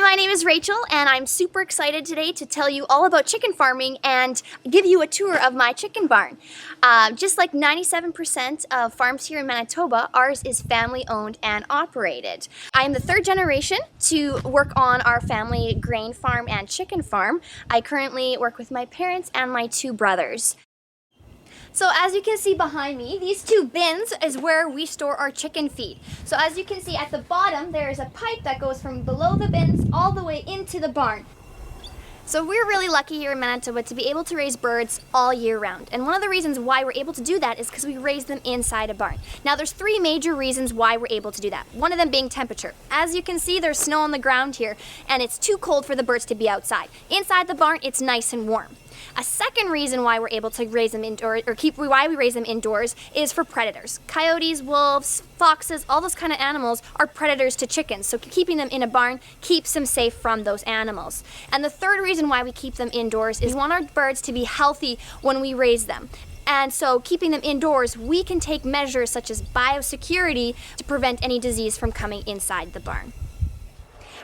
my name is Rachel, and I'm super excited today to tell you all about chicken farming and give you a tour of my chicken barn. Just like 97% of farms here in Manitoba, ours is family owned and operated. I am the third generation to work on our family grain farm and chicken farm. I currently work with my parents and my two brothers. So as you can see behind me, these two bins is where we store our chicken feed. So as you can see at the bottom, there is a pipe that goes from below the bins all the way into the barn. So we're really lucky here in Manitoba to be able to raise birds all year round. And one of the reasons why we're able to do that is because we raise them inside a barn. Now there's three major reasons why we're able to do that. One of them being temperature. As you can see, there's snow on the ground here and it's too cold for the birds to be outside. Inside the barn, it's nice and warm. A second reason why we're able to raise them indoors, or why we raise them indoors, is for predators. Coyotes, wolves, foxes, all those kind of animals are predators to chickens. So keeping them in a barn keeps them safe from those animals. And the third reason why we keep them indoors is we want our birds to be healthy when we raise them. And so keeping them indoors, we can take measures such as biosecurity to prevent any disease from coming inside the barn.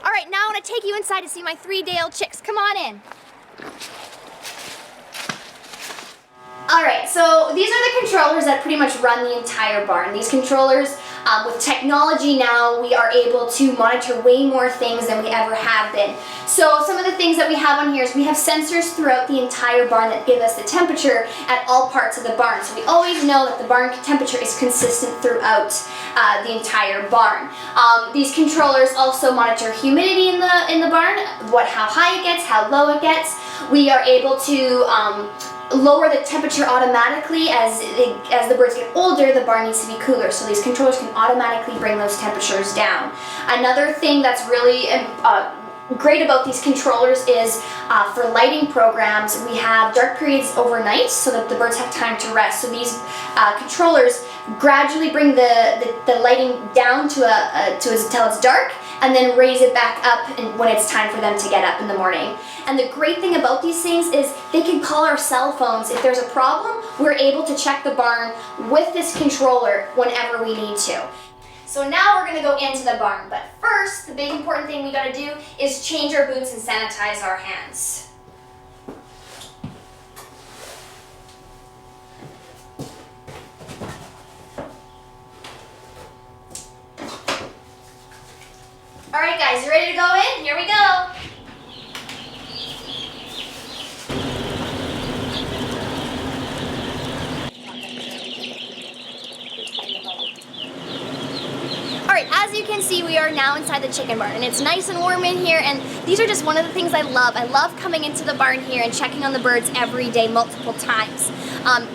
All right, now I want to take you inside to see my 3-day-old chicks. Come on in. Alright, so these are the controllers that pretty much run the entire barn. These controllers, with technology now, we are able to monitor way more things than we ever have been. So some of the things that we have on here is we have sensors throughout the entire barn that give us the temperature at all parts of the barn. So we always know that the barn temperature is consistent throughout the entire barn. These controllers also monitor humidity in the barn, how high it gets, how low it gets. We are able to lower the temperature automatically. As the birds get older, the barn needs to be cooler, so these controllers can automatically bring those temperatures down. Another thing that's really great about these controllers is for lighting programs, we have dark periods overnight so that the birds have time to rest. So these controllers gradually bring the lighting down until it's dark, and then raise it back up when it's time for them to get up in the morning. And the great thing about these things is they can call our cell phones. If there's a problem, we're able to check the barn with this controller whenever we need to. So now we're gonna go into the barn, but first, the big important thing we gotta do is change our boots and sanitize our hands. All right, guys, you ready to go in? Here we go. Alright, as you can see, we are now inside the chicken barn, and it's nice and warm in here, and these are just one of the things I love. I love coming into the barn here and checking on the birds every day, multiple times.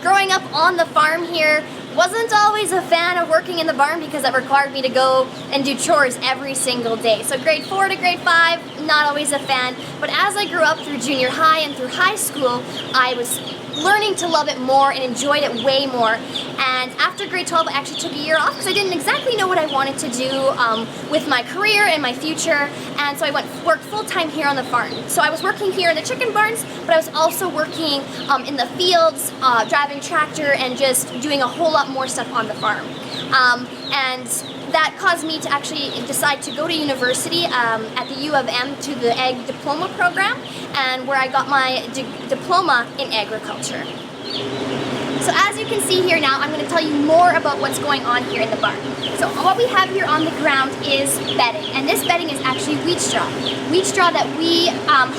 Growing up on the farm here, wasn't always a fan of working in the barn because it required me to go and do chores every single day. So grade 4 to grade 5, not always a fan, but as I grew up through junior high and through high school, I was learning to love it more and enjoyed it way more. And after grade 12, I actually took a year off because I didn't exactly know what I wanted to do with my career and my future, and so I worked full-time here on the farm. So I was working here in the chicken barns, but I was also working in the fields, driving tractor, and just doing a whole lot more stuff on the farm. And that caused me to actually decide to go to university at the U of M to the Ag Diploma program, and where I got my diploma in agriculture. So as you can see here now, I'm going to tell you more about what's going on here in the barn. So what we have here on the ground is bedding, and this bedding is actually wheat straw. Wheat straw that we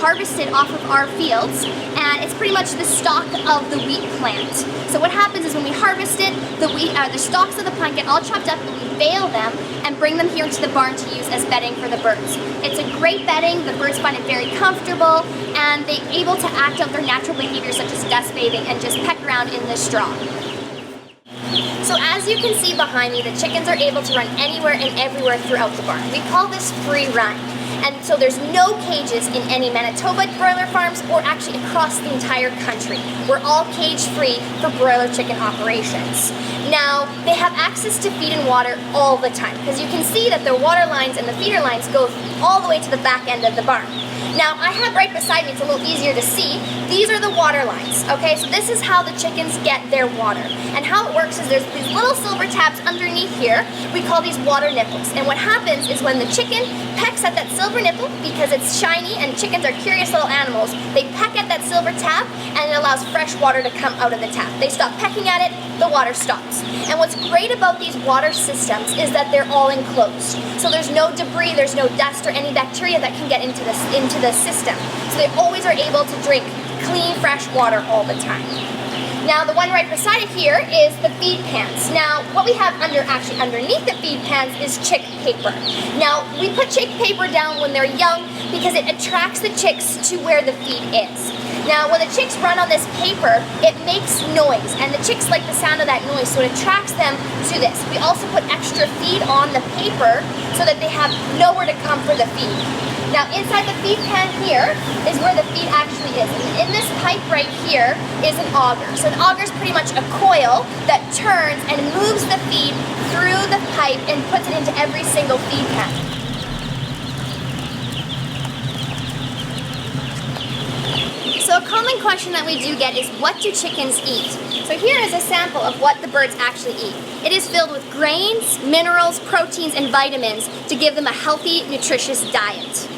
harvested off of our fields, and it's pretty much the stalk of the wheat plant. So what happens is when we harvest it, the stalks of the plant get all chopped up, and we bale them and bring them here into the barn to use as bedding for the birds. It's a great bedding, the birds find it very comfortable, and they're able to act out their natural behaviors such as dust bathing and just peck around in the straw. So as you can see behind me, the chickens are able to run anywhere and everywhere throughout the barn. We call this free run. And so there's no cages in any Manitoba broiler farms or actually across the entire country. We're all cage-free for broiler chicken operations. Now, they have access to feed and water all the time, because you can see that the water lines and the feeder lines go all the way to the back end of the barn. Now I have right beside me, it's a little easier to see, these are the water lines, okay? So this is how the chickens get their water. And how it works is there's these little silver tabs underneath here, we call these water nipples. And what happens is when the chicken pecks at that silver nipple, because it's shiny and chickens are curious little animals, they peck at that silver tab and it allows fresh water to come out of the tap. They stop pecking at it, the water stops. And what's great about these water systems is that they're all enclosed. So there's no debris, there's no dust or any bacteria that can get into the system. So they always are able to drink clean, fresh water all the time. Now the one right beside it here is the feed pans. Now what we have underneath the feed pans is chick paper. Now we put chick paper down when they're young because it attracts the chicks to where the feed is. Now when the chicks run on this paper, it makes noise and the chicks like the sound of that noise, so it attracts them to this. We also put extra feed on the paper so that they have nowhere to come for the feed. Now inside the feed pan here is where the feed actually is. And in this pipe right here is an auger. So an auger is pretty much a coil that turns and moves the feed through the pipe and puts it into every single feed pan. So a common question that we do get is, what do chickens eat? So here is a sample of what the birds actually eat. It is filled with grains, minerals, proteins, and vitamins to give them a healthy, nutritious diet.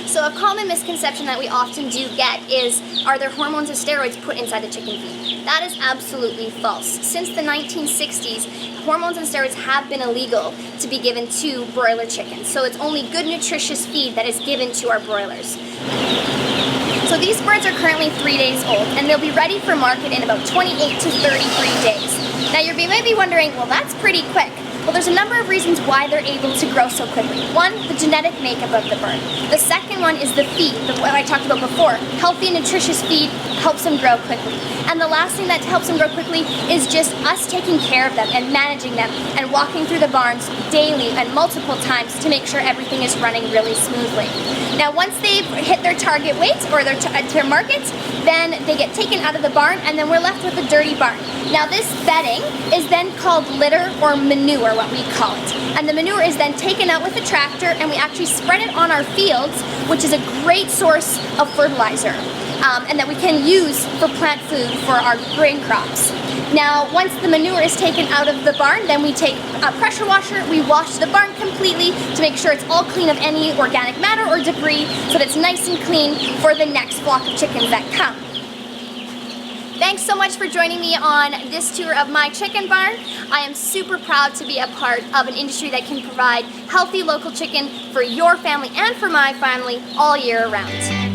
So a common misconception that we often do get is, are there hormones and steroids put inside the chicken feed? That is absolutely false. Since the 1960s, hormones and steroids have been illegal to be given to broiler chickens. So it's only good, nutritious feed that is given to our broilers. So these birds are currently 3 days old, and they'll be ready for market in about 28 to 33 days. Now you may be wondering, well, that's pretty quick. Well, there's a number of reasons why they're able to grow so quickly. One, the genetic makeup of the bird. The second one is the feed, what I talked about before. Healthy, nutritious feed helps them grow quickly. And the last thing that helps them grow quickly is just us taking care of them and managing them and walking through the barns daily and multiple times to make sure everything is running really smoothly. Now, once they've hit their target weight or their markets, then they get taken out of the barn and then we're left with a dirty barn. Now, this bedding is then called litter or manure, what we call it. And the manure is then taken out with a tractor and we actually spread it on our fields, which is a great source of fertilizer. And that we can use for plant food for our grain crops. Now, once the manure is taken out of the barn, then we take a pressure washer, we wash the barn completely to make sure it's all clean of any organic matter or debris so that it's nice and clean for the next flock of chickens that come. Thanks so much for joining me on this tour of my chicken barn. I am super proud to be a part of an industry that can provide healthy local chicken for your family and for my family all year round.